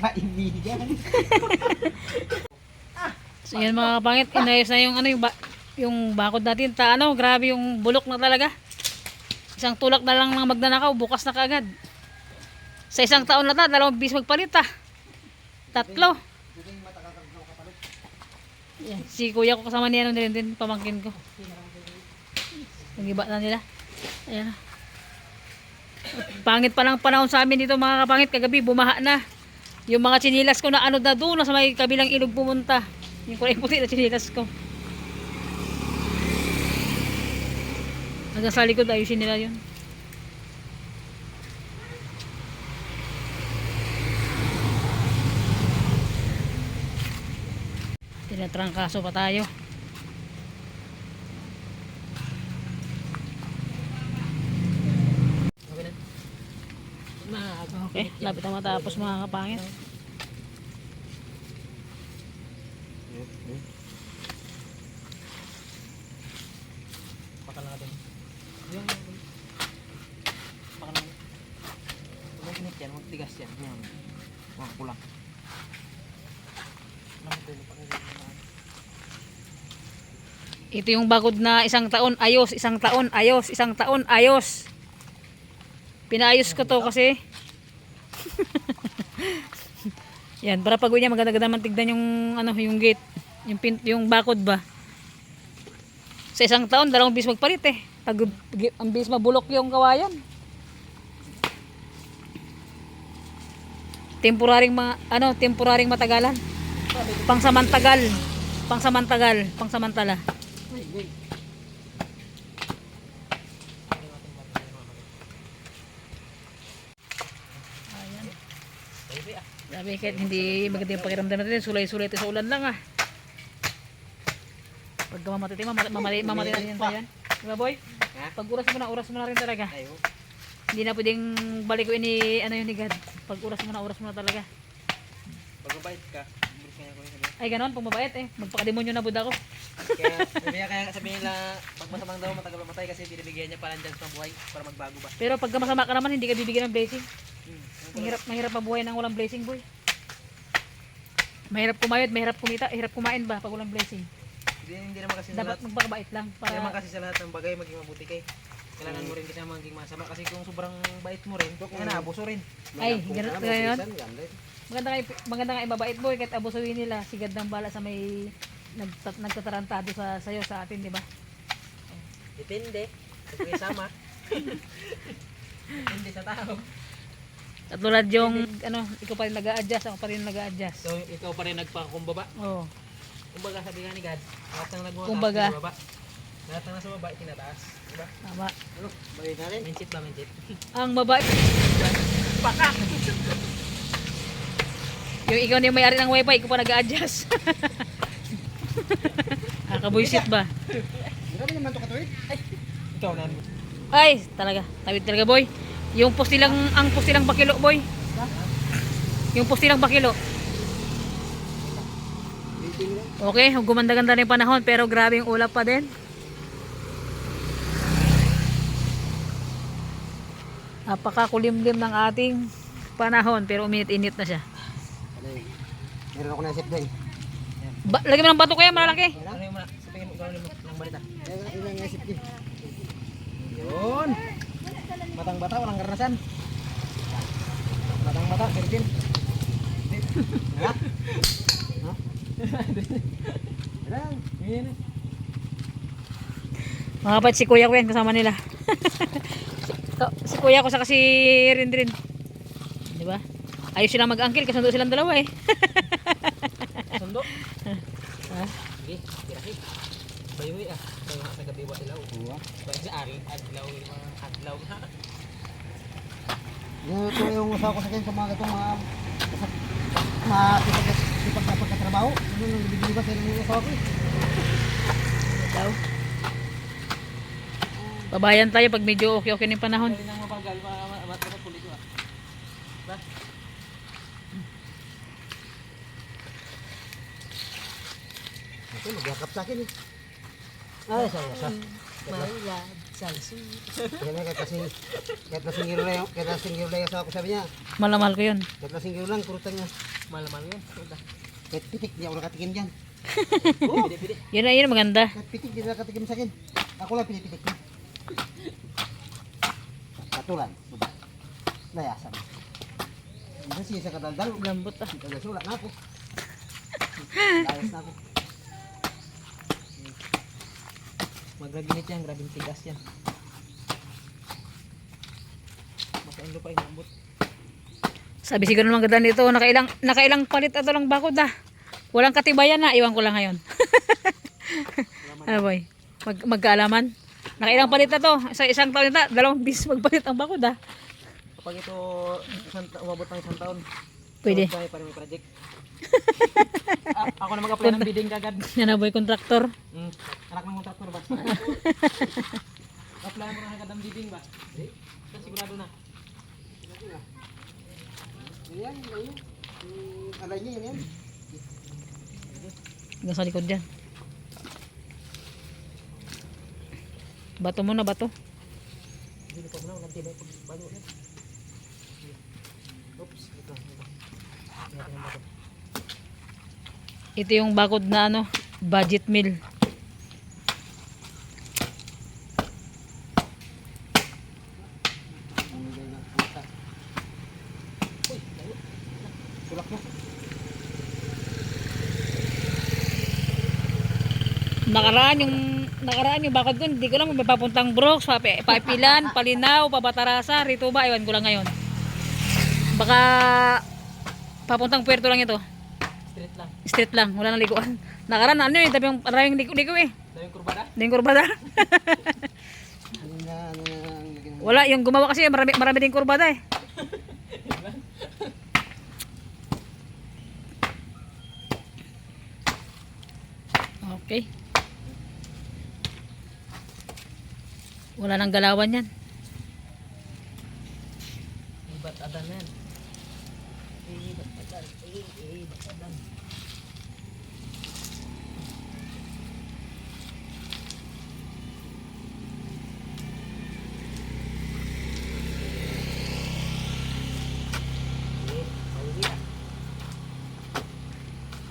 kaibigan. So yan mga kapangit, inayos na yung ano yung bakod natin. Grabe yung bulok na talaga. Isang tulak na lang ng magnanakaw, bukas na kaagad. Sa isang taon na 2 bis magpalit 3. Yan, si kuya ko kasama niya din pamangkin ko. Nagiba na nila. Ayan. Pangit pa lang panahon sa amin dito mga kapangit. Kagabi bumaha na. Yung mga tsinilas ko na na doon sa may kabilang ilog pumunta. Yung kulay puti na tsinilas ko. Hanggang sa likod ayusin nila yun. Tinatrangkaso pa tayo. Okay, lapit na matapos mga kapangit. Pakala natin. Yung pakala. Kung init yan, magtigas yan. Yan. Mga kulang. Ito yung bakod na isang taon ayos, isang taon ayos, isang taon ayos. Pinaayos ko to kasi yan, para pag niya maganda-ganda man tignan yung yung gate, yung bakod ba. Sa isang taon 2 bis magpalit pag ang bis mabulok yung kawayan. Temporaring temporaring matagalan. Pangsamantala. Sabi kahit hindi maganda yung pakiramdam natin, sulay-sulay ito sa ulan lang Pag mamatay na rin tayo. Diba boy? Pag oras mo na rin talaga. Hindi na pwedeng balik ko ni God. Pag oras mo na talaga. Pag mabait ka, bilis kaya ko yun sabihin. Ay ganon, pag mabait magpakademonyo na budako. Kaya sabihin nila, pag masamang daw matagal mamatay kasi binibigyan niya pala dyan sa buhay para magbago ba. Pero pag masama ka naman, hindi ka bibigyan ng blessing. Mahirap mabuhay ng walang blessing boy. Mahirap kumayod, mahirap kumita, hirap kumain ba pag walang blessing. Hindi naman kasi dapat magpakabait lang para hindi naman kasi sa lahat ng bagay maging mabuti kay. Kailangan mo rin kasi maging masama kasi kung sobrang bait mo rin, naabuso rin. Ay, gano'n. Maganda nga ibabait boy kahit abusuhin nila, sigad ng bala sa may nagtatarantado sa sayo sa atin, di ba? Depende. Kung isama. Depende sa tao. At tulad yung ikaw pa rin nag-a-adjust, ako pa rin nag-a-adjust. So ikaw pa rin nagpakumbaba. Oo. Kumbaga sabi nga ni God, lahat ng nagmumataas Kumbaga. baba. Lahat ng nasa baba itinataas, di ba? Tama. Ano? Bagay na rin. Mindset ba, mindset? Ang mabait. Paka! Yung ikaw na yung may-ari ng wifi, ikaw pa nag-a-adjust. Kabuisit ba? Grabe naman ito katuwid. Ay! Ikaw na. Ay, talaga. Tawid talaga boy. Yung ang postilang bakilo boy. Yung postilang bakilo. Okay, gumanda-ganda na yung panahon pero grabe yung ulap pa din. Napakakulimlim ng ating panahon pero uminit-init na siya. Meron ako naisip din. Lagyan mo ng bato kaya malalaki. Ano yung sabihin mo, gawin mo ng balita. Ilang naisip din. Yun. Matang bata, walang karanasan. Matang bata, virgin. Ha? Ha? Ilang, yun. Mga kapatid, si kuya ko yan kasama nila. Si kuya ko saka si Rindrin. Di ba? Ayos silang mag-angkil, kasundo silang dalawa Sundo? Ha? Sige, tirahi. Bayoy Bayo nga sa gabi wa ilaw. Bayo sa adlaw, mga adlaw ha. Ito yung usaw ko sa akin sa mga itong mga sipag na pagkatrabaho. Ano nang bibili ba sa yung usaw ko? Daw. Babayan tayo pag medyo okay ng panahon. Dali nang mabagal, matapos pulit ko Ba? Ito, magyakap sa akin Ay, saya. Mayad, salsi. Kaya kahit na singgiro lang yung asawa ko sabi niya. Malamal ko yun. Kahit na singgiro lang, kurutan niya. Mahal-mahal yun. Kahit pitik, di ako nakatikim dyan. Pidi-pidi. Yun maganda. Kahit pitik, di nakatikim sa akin. Ako lang pinipitik niya. Katulan. Layasan. Isa siya sa kadaldal. Lambot ah. Kagasula na ako. Layas na ako. Magraginit yan, grabing tigas yan. Makain lupa yung lambot. Sabi siguro naman ganda nito, nakailang palit ato lang bakod ah. Walang katibayan na, iwan ko lang ngayon. Ano boy? Magkaalaman. Nakailang palit na to. Isang taon na, 2 bis magpalit ang bakod ah. Kapag ito umabot ng 1 taon, Pwede. tayo para may project. Ako na mag-apply ng bidding kagad. Yan na boy, kontraktor. Anak ng kontraktor ba? Apply mo na agad ng bidding ba? Sigurado na. Yan, yan. Alay niya, yan. Hanggang sa likod dyan. Bato mo na, bato. Hindi pa muna, ganti ba yung bago yan? Oops, ito. Ito yung bakod na ano, budget meal. Sulak mo. Nakaraan yung bakod ko, hindi ko lang may papuntang Brooks, Paipilan, Palinaw, Pabatarasa, rito ba, ewan ko lang ngayon. Baka papuntang Puerto lang ito. Straight lang. Street lang, wala nang liguan. Nakaraan ano eh, tabi yung maraming ligo eh. Dahil yung kurbada? Hindi yung kurbada. Wala, yung gumawa kasi marami din kurbada eh. Okay. Wala nang galawan yan. Ibat adan yan. Ibat adan. Ibat adan.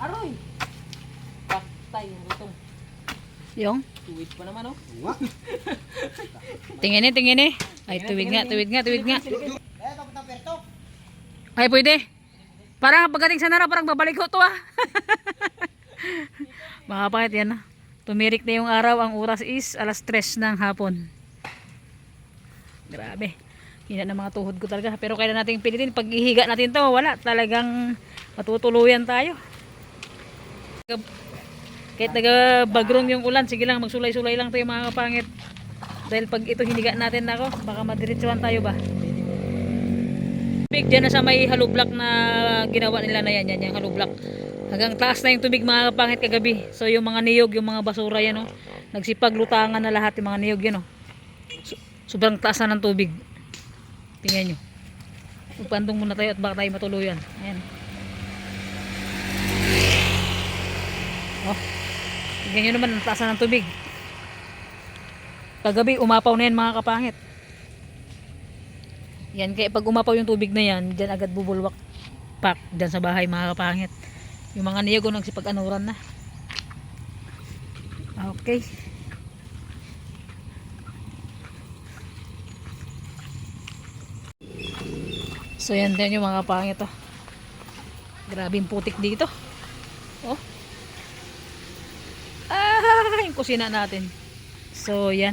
Aroy! Paktay yung gutom. Yung? Tuwid pa naman oh. Tingin eh. Ay, tuwid nga. Eh, tapos na perto. Ay, pwede. Parang pagdating sa nara, parang babalik ko to ah. Makapakit yan ah. Tumirik na yung araw, ang oras is 3:00 ng hapon. Grabe. Hina ng mga tuhod ko talaga. Pero kailan natin pilitin, pag ihiga natin to, wala. Talagang matutuluyan tayo. Kahit naga-bagrong yung ulan, sige lang, magsulay-sulay lang tayo mga kapangit. Dahil pag ito hiniga natin ako, baka madiretsuhan tayo ba. Tubig dyan na sa may hollow block na ginawa nila na yan, yung hollow block. Hanggang taas na yung tubig mga kapangit kagabi. So yung mga niyog, yung mga basura yan oh, nagsipaglutangan na lahat yung mga niyog yan oh. Sobrang taas na ng tubig. Tingnan nyo. Magpandong muna tayo at baka tayo matuluyan. Ayan. Oh. Tingnan nyo naman, ang taas na ng tubig. Kagabi, umapaw na yan mga kapangit. Yan, kaya pag umapaw yung tubig na yan, dyan agad bubulwak pak dyan sa bahay mga kapangit. Yung mga niyog nagsipag-anuran na. Okay. So yan din yung mga kapangit oh. Grabe yung putik dito. Oh. Yung kusina natin. So yan.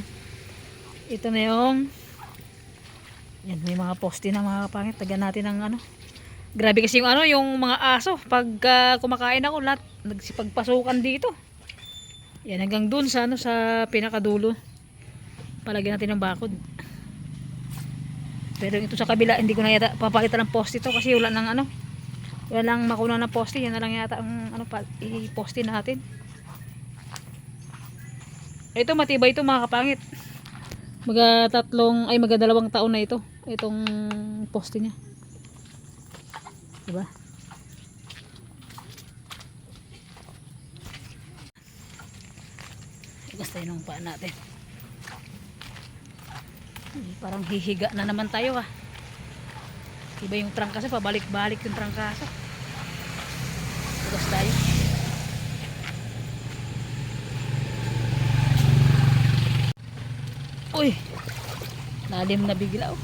Ito na yung yan, may mga poste na mga kapangit. Tagyan natin ng ano. Grabe kasi yung ano, yung mga aso. Pag kumakain ako, lahat nagsipagpasukan dito. Yan, hanggang dun sa ano, sa pinakadulo. Palagyan natin ng bakod. Pero ito sa kabila, hindi ko na yata papalitan ng poste ito kasi wala nang ano. Wala lang makuna ng poste. Yan na lang yata ang ano, i-poste natin. Ito matibay ito mga kapangit. Maga 2 taon na ito. Itong poste niya. Diba? Igas tayo ng paa natin. Parang hihiga na naman tayo ah. Iba yung trangkaso, pabalik-balik yung trangkaso. Lalim na bigla oh.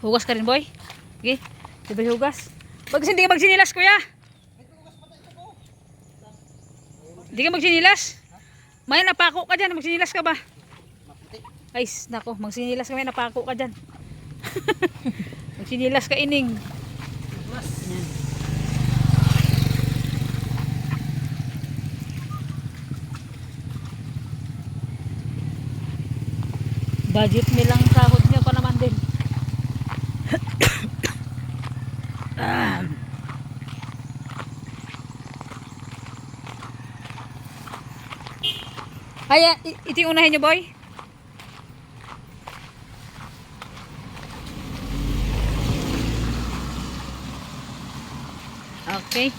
Hugas ka rin, boy. Sige. Sige, hugas. Hindi ka magsinilas, kuya. Hindi ka magsinilas. May napako ka dyan. Magsinilas ka ba? Ay, nako. Magsinilas ka. May napako ka dyan. Magsinilas ka, ining. Yan. Budget nilang sahod niya pa naman din. Ay, ito yung unahin niyo, boy. Okay.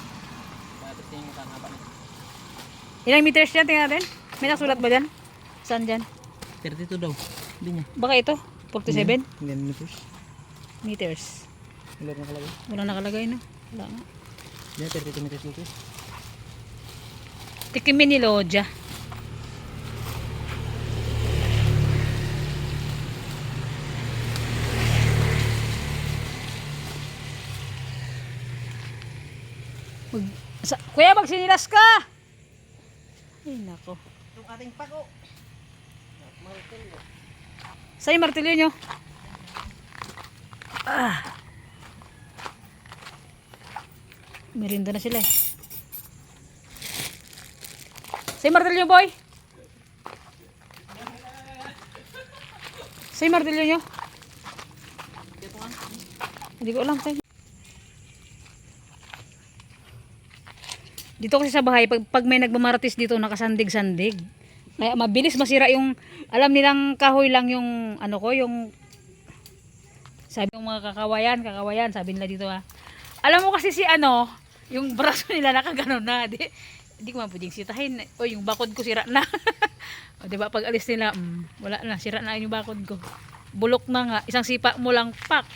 Ilang meters yan? Tingnan natin. May nasulat ba dyan? Saan dyan? 32 daw. Hindi niya. Baka ito? 47 Hindi meters. meters. Wala nakalagay. Wala nakalagay, no? Wala nga. Hindi, 32 meters dito. Tikimin ni Lodja. Kuya, magsinilas ka! Ay, nako. Itong ating pako. Sa'yo martilyo nyo. Merinda na sila eh. Sa'yo martilyo, boy. Sa'yo martilyo nyo. Hindi ko alam sa'yo. Dito kasi sa bahay, pag may nagmamaratis dito, nakasandig-sandig. Kaya mabilis masira yung, alam nilang kahoy lang yung, ano ko, yung, sabi ng mga kakawayan, sabi nila dito ha. Alam mo kasi si ano, yung braso nila nakaganon na, di ko mapwedeng sitahin. O yung bakod ko sira na. O diba, pag alis nila, wala na, sira na yung bakod ko. Bulok na nga, isang sipa mo lang, pak,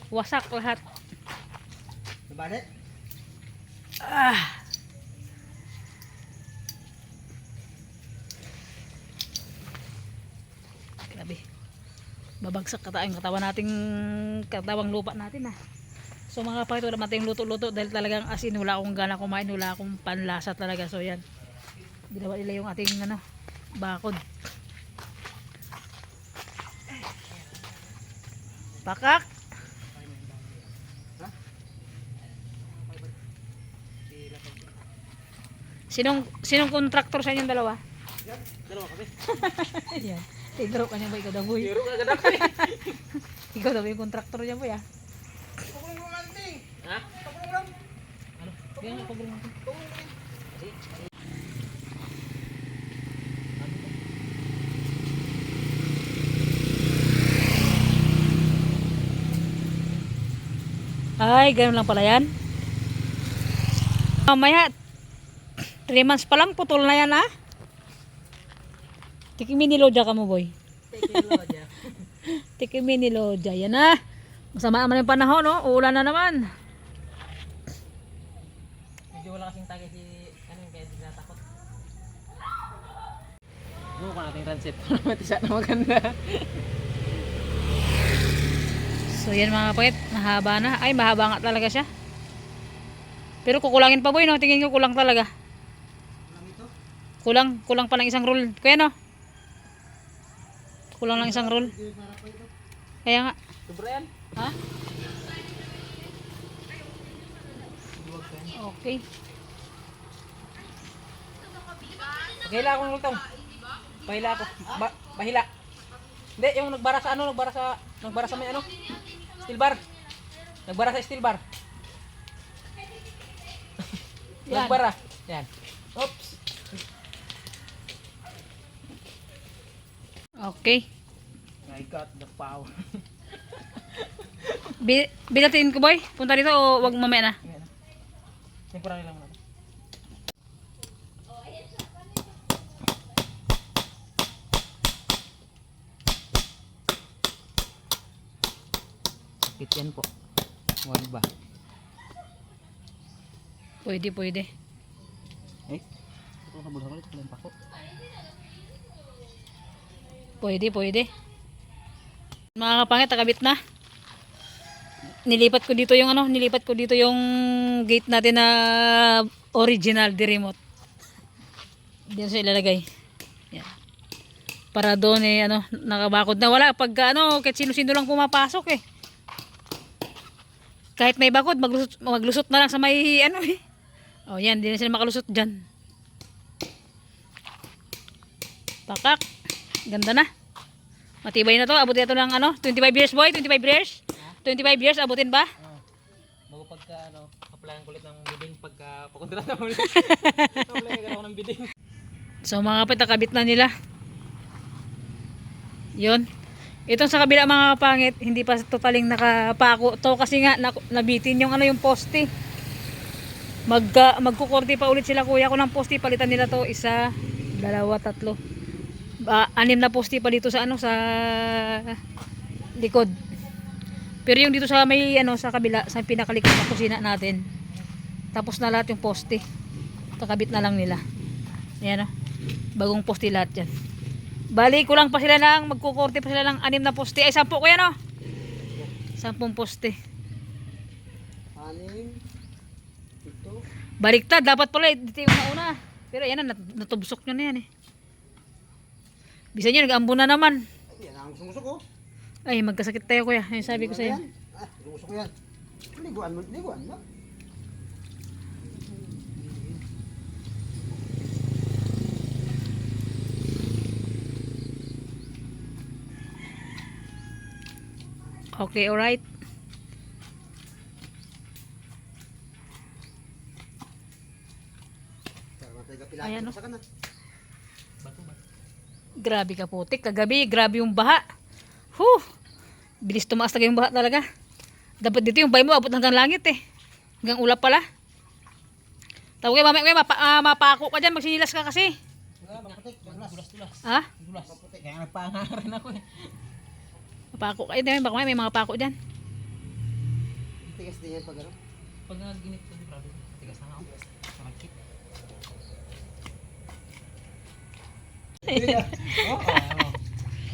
wasak lahat. Nabalit? Grabe. Babagsak kata yung katawang lupa natin ah. So mga kapatid, wala naman tayong luto-luto dahil talagang asin, wala akong gana kumain, wala akong panlasa talaga. So yan. Ginawa nila yung ating ano, bakod. Pakak. Sinong kontraktor sa inyong dalawa? Dalawa kami. Yan. Tigro ka niya ba? Ikaw daw boy. Hero ka ganda kami. Ikaw daw yung kontraktor niya boy ah. Ha? Ano? Yan ang pagulong natin. Ay, ganun lang pala yan. Mamaya, 3 months pa lang, putol na yan ah. Tikimin ni Lodja ka mo boy. Tikimin ni Lodja. Yan na. Masama naman yung panahon, no? Uulan na naman. Medyo wala kasing tagay si ano kaya hindi natakot. Buka natin transit para matisa na maganda. So yan mga kapatid, mahaba na. Ay, mahaba nga talaga siya. Pero kukulangin pa boy, no? Tingin ko kulang talaga. Kulang pa ng isang roll. Kuya, no? Kulang lang isang roll. Kaya nga. Sobra yan. Ha? Okay. Pahila ako ng lutong. Pahila ako. Pahila. Hindi, yung nagbara sa may ano? Steel bar. Nagbara sa steel bar. Yan. Nagbara. Yan. Oops. Okay. I got the power. Bilatin ko boy. Punta dito o wag mamaya na. Yan. Temporary lang natin. Sakit yan po. Wag ba? Pwede. Eh? Ito sa bulsa ko dito, kulang pako. Pwede, pwede. Mga kapangit, nakabit na. Nilipat ko dito yung gate natin na original di remote. Diyan sa ilalagay. Yan. Para doon nakabakod na wala pag kahit sino-sino lang pumapasok eh. Kahit may bakod, maglusot na lang sa may Oh, yan, di na sila makalusot diyan. Pakak. Ganda na. Matibay na to. Abutin ito ng 25 years boy, 25 years. 25 years abutin ba? Bago pagka applyan kulit ng bidding pagka pakontrata mo ulit. Applyan ako ng bidding. So mga kapit, nakabit na nila. Yun. Itong sa kabila mga kapangit, hindi pa totaling nakapako to kasi nga nabitin yung yung poste. Magkukorte pa ulit sila kuya ko ng poste, palitan nila to 1, 2, 3. 6 na poste pa dito sa sa likod. Pero yung dito sa may sa kabila, sa pinakalikod na kusina natin. Tapos na lahat yung poste. Kakabit na lang nila. Ayan bagong poste lahat yan. Bali ko lang pa sila magkukorte pa sila ng 6 na poste. Ay 10 ko yan 10 poste. 6, 7. Baliktad, dapat pala dito yung nauna. Pero ayan natubsok nyo na yan Bisa nyo, nag-ambo na naman. Yan ang gusto ko. Ay, magkasakit tayo kuya. Yung sabi ko sa'yo. Gusto ko yan. Liguan mo. Okay, alright. Ayan Grabe ka putik. Kagabi, grabe yung baha. Bilis tumaas talaga yung baha talaga. Dapat dito yung bahay mo abot hanggang langit hanggang ulap pala. Tawag kayo mamaya mapako ka dyan. Magsinilas ka kasi. Dulas-dulas. Ha? Dulas. Kaya nagpangarin ako Mapako ka. Baka may mga pako dyan. Tigas din yan pag Pag naginit ko, grabe. Tigas na nga ako. Saragkit.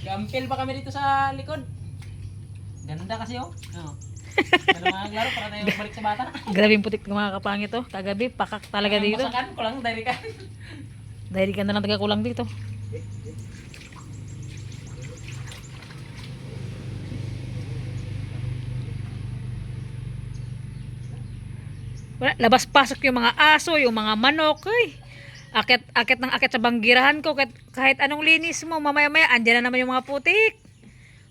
Gampil pa kami dito sa likod. Ganda kasi Ano mga laro para tayo balik sa bata. Grabe yung putik ng mga kapangit Kagabi, pakak talaga dito. Masakan ko lang, dahil ka. Dahil ka na lang tagakulang dito. Wala, labas-pasok yung mga aso, yung mga manok. Akit sa banggirahan ko. Kahit anong linis mo, mamaya-maya, andyan na naman yung mga putik.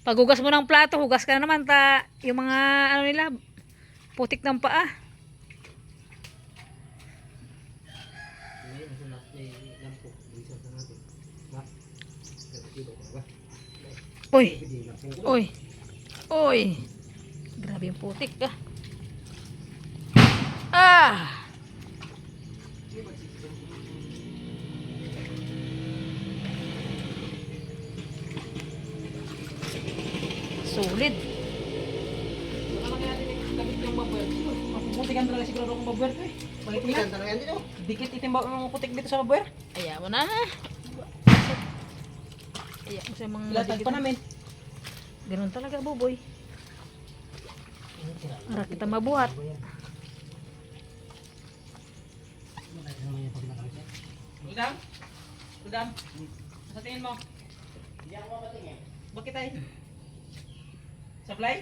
Paghugas mo ng plato, hugas ka na naman. Yung mga nila, putik ng paa. Uy. Grabe yung putik Sulit. Putikan talaga siguro akong mabuwer ko Bakit Yan talaga yan dito. Dikit itim ba ang putik dito sa mabuwer? Ayaw mo na. Ayaw mo sa mga Latag pa namin. Ganun talaga, buboy. Para kita mabuhat. Udam. Sa tingin mo? Hindi ako mapatingin. Bakit ay? Supply?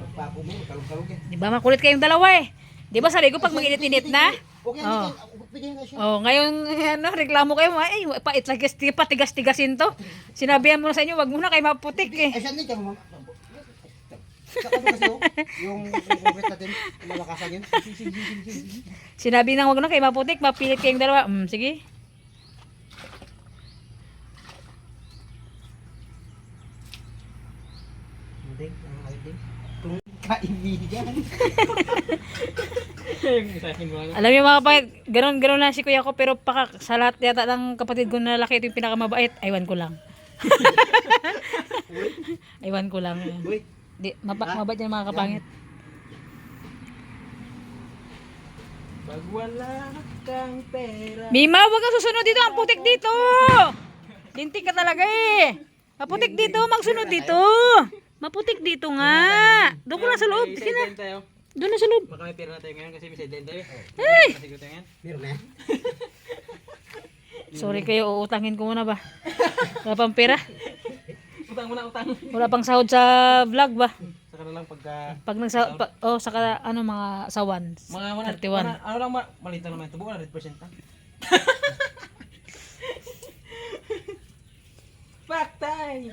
Pagpako mo, kalog-kalog yan. Di ba makulit kayong dalawa Di ba sabi ko pag mag-init-init na? Okay, bigyan ka siya. Ngayon reklamo kayo, ay patigas-tigasin to. Sinabihan mo na sa inyo, wag muna kayo maputik Ay, saan din ka mo? Saka kasi yung concrete natin, malakasan yun. Sinabi nang wag na kayo maputik, mapilit kayong dalawa. Sige. Kung kaibigan. Yung isa yung mga. Alam niyo mga kapatid, gano'n lang si kuya ko, pero sa lahat yata ng kapatid ko na lalaki, ito yung pinakamabait. Aywan ko lang. Aywan ko lang. Uy, Mabait niya mga kapangit. Pag wala kang pera. Mima, huwag kang susunod dito. Ang putik dito. Lintik ka talaga eh. Maputik dito, magsunod dito. Maputik dito nga. Doon ko na sa loob. Sige na. Tayo. Doon na sa loob. Baka may pera na tayo ngayon kasi may sideline tayo. Hey! Kasi ko tayo ngayon. meron na. Sorry kayo, uutangin ko muna ba? Wala pang pera. Utang muna, utang. Wala pang sahod sa vlog ba? Saka na lang pagka... Pag saka ano mga sawan. Mga 31. Ano lang, maliit lang naman ito. Bukan 100% lang. Back time!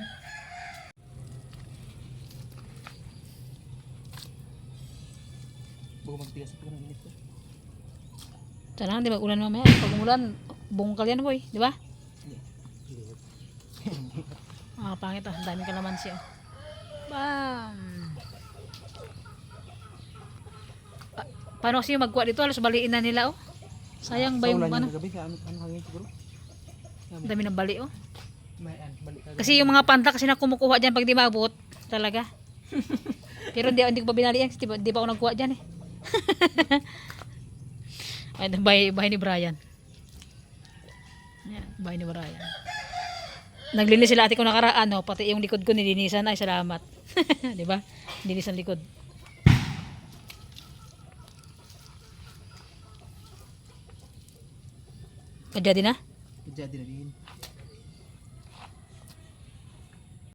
Buko magtigas ito ng init ko. Sana di ba ulan mamaya? Pag umulan, bungkal yan boy, di ba? Pangit ah, ang daming kalamansi oh. Bam! Paano kasi magkuha dito? Halos baliin na nila oh. Sayang ba yung ano? Gabi, ano hangin siguro? Ang dami ng bali oh. May balik ka. Kasi yung mga panta kasi na kumukuha dyan pag di maabot. Talaga. Pero hindi ko pa binali yan kasi di pa ako nagkuha dyan eh. Ay, bahay ni Brian. Yan, bahay ni Brian. Naglinis sila ate ko nakaraan, no? Pati yung likod ko nilinisan. Ay, salamat. Di ba? Nilinisan likod. Kadya din na? Jadi na din.